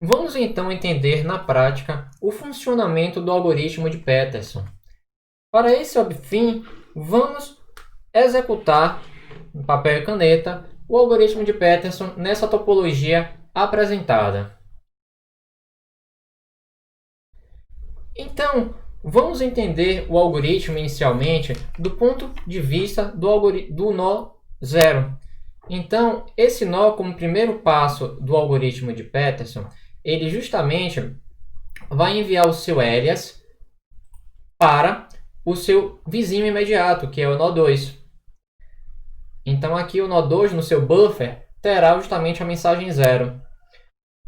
Vamos então entender na prática o funcionamento do algoritmo de Peterson. Para esse fim, vamos executar em papel e caneta o algoritmo de Peterson nessa topologia apresentada. Então, vamos entender o algoritmo inicialmente do ponto de vista do nó zero. Então, esse nó, como primeiro passo do algoritmo de Peterson, ele justamente vai enviar o seu alias para o seu vizinho imediato, que é o nó 2. Então, aqui o nó 2, no seu buffer, terá justamente a mensagem 0.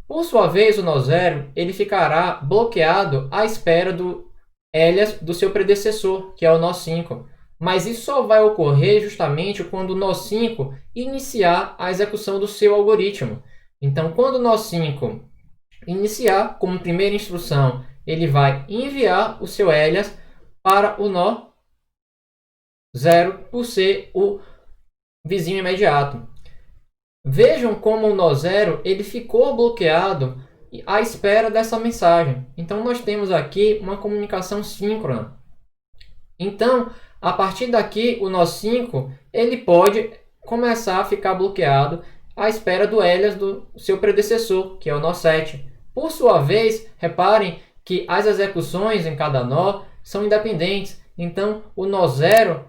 Por sua vez, o nó 0 ele ficará bloqueado à espera do alias do seu predecessor, que é o nó 5. Mas isso só vai ocorrer justamente quando o nó 5 iniciar a execução do seu algoritmo. Então, quando o nó 5 iniciar, como primeira instrução, ele vai enviar o seu alias para o nó 0, por ser o vizinho imediato. Vejam como o nó 0 ele ficou bloqueado à espera dessa mensagem. Então, nós temos aqui uma comunicação síncrona. Então, a partir daqui, o nó 5 ele pode começar a ficar bloqueado à espera do alias do seu predecessor, que é o nó 7. Por sua vez, reparem que as execuções em cada nó são independentes. Então, o nó 0,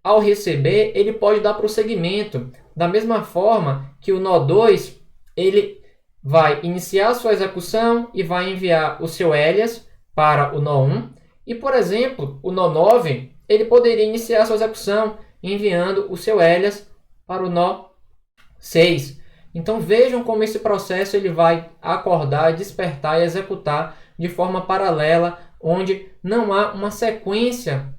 ao receber, ele pode dar prosseguimento. Da mesma forma que o nó 2, ele vai iniciar a sua execução e vai enviar o seu alias para o nó 1. E, por exemplo, o nó 9, ele poderia iniciar a sua execução enviando o seu alias para o nó 6. Então vejam como esse processo ele vai acordar, despertar e executar de forma paralela, onde não há uma sequência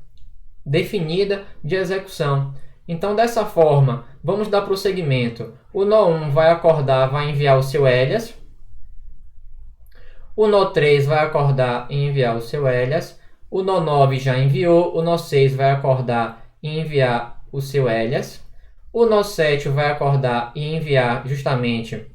definida de execução. Então, dessa forma, vamos dar prosseguimento. O nó 1 vai acordar, vai enviar o seu alias. O nó 3 vai acordar e enviar o seu alias. O nó 9 já enviou. O nó 6 vai acordar e enviar o seu alias. O nó 7 vai acordar e enviar justamente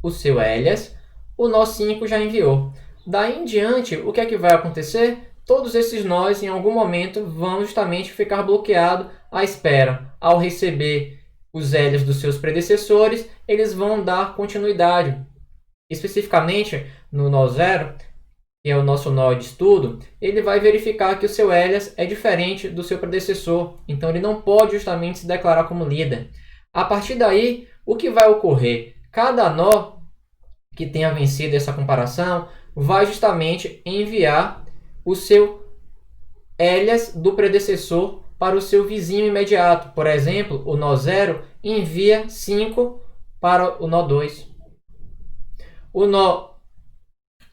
o seu alias. O nó 5 já enviou. Daí em diante, o que é que vai acontecer? Todos esses nós, em algum momento, vão justamente ficar bloqueados à espera. Ao receber os alias dos seus predecessores, eles vão dar continuidade. Especificamente, no nó 0, que é o nosso nó de estudo, ele vai verificar que o seu alias é diferente do seu predecessor. Então, ele não pode justamente se declarar como líder. A partir daí, o que vai ocorrer? Cada nó que tenha vencido essa comparação vai justamente enviar o seu alias do predecessor para o seu vizinho imediato. Por exemplo, o nó 0 envia 5 para o nó 2. O nó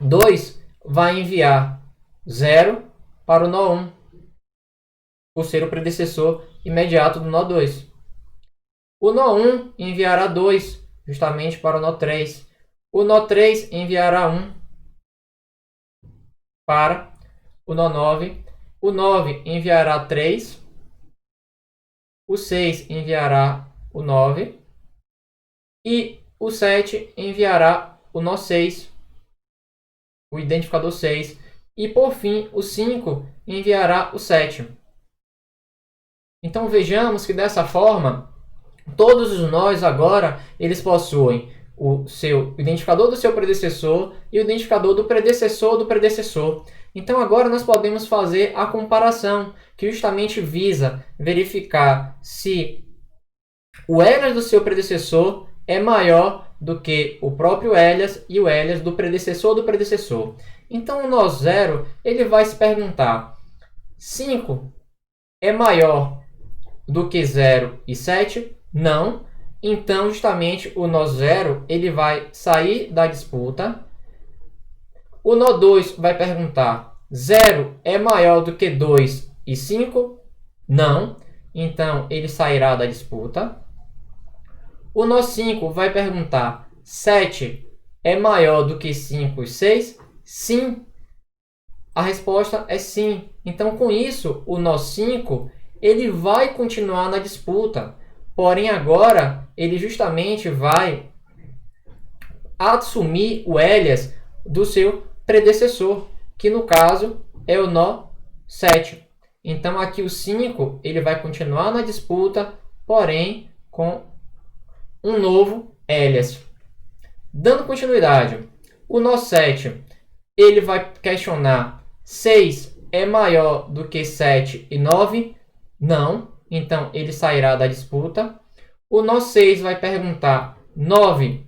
2 vai enviar 0 para o nó 1, por ser o predecessor imediato do nó 2. O nó 1 enviará 2, justamente para o nó 3. O nó 3 enviará 1 para o nó 9. O 9 enviará 3. O 6 enviará o 9. E o 7 enviará o nó 6, o identificador 6. E, por fim, o 5 enviará o 7. Então, vejamos que, dessa forma, todos os nós agora eles possuem o seu identificador do seu predecessor e o identificador do predecessor do predecessor. Então, agora nós podemos fazer a comparação, que justamente visa verificar se o alias do seu predecessor é maior do que o próprio alias e o alias do predecessor do predecessor. Então, o nó 0 ele vai se perguntar: 5 é maior do que 0 e 7? Não. Então, justamente, o nó 0 ele vai sair da disputa. O nó 2 vai perguntar: 0 é maior do que 2 e 5? Não. Então, ele sairá da disputa. O nó 5 vai perguntar: 7 é maior do que 5 e 6? Sim. A resposta é sim. Então, com isso, o nó 5 ele vai continuar na disputa. Porém, agora, ele justamente vai assumir o alias do seu predecessor, que no caso é o nó 7. Então aqui o 5 ele vai continuar na disputa, porém com um novo alias. Dando continuidade, o nó 7 ele vai questionar: 6 é maior do que 7 e 9? Não, então ele sairá da disputa. O nó 6 vai perguntar: 9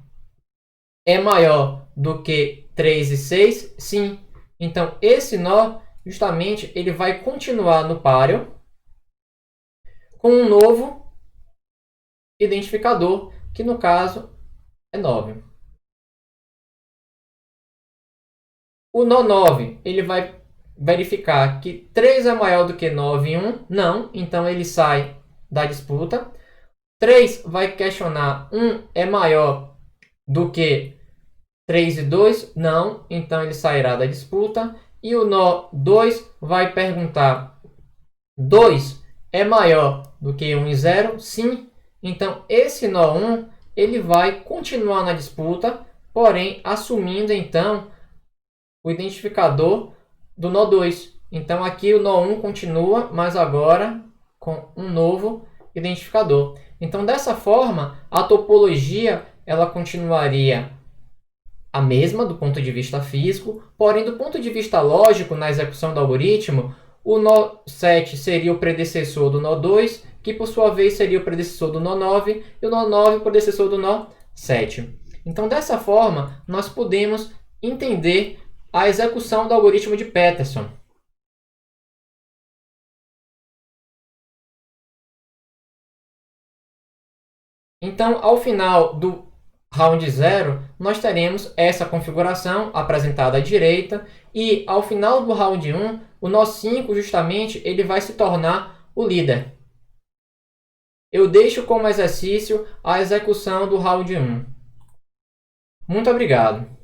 é maior do que 3 e 6? Sim. Então esse nó, justamente, ele vai continuar no páreo com um novo identificador, que no caso é 9. O nó 9, ele vai verificar que 3 é maior do que 9 e 1? Não, então ele sai da disputa. 3 vai questionar: 1 é maior do que 3 e 2? Não, então ele sairá da disputa. E o nó 2 vai perguntar: 2 é maior do que 1 e 0? Sim, então esse nó 1 ele vai continuar na disputa, porém assumindo então o identificador do nó 2. Então aqui o nó 1 continua, mas agora com um novo identificador. Então dessa forma, a topologia ela continuaria a mesma do ponto de vista físico, porém do ponto de vista lógico, na execução do algoritmo, o nó 7 seria o predecessor do nó 2, que por sua vez seria o predecessor do nó 9, e o nó 9 o predecessor do nó 7. Então dessa forma, nós podemos entender a execução do algoritmo de Peterson. Então, ao final do round 0, nós teremos essa configuração apresentada à direita, e ao final do round 1, o nó 5 justamente ele vai se tornar o líder. Eu deixo como exercício a execução do round 1. Muito obrigado.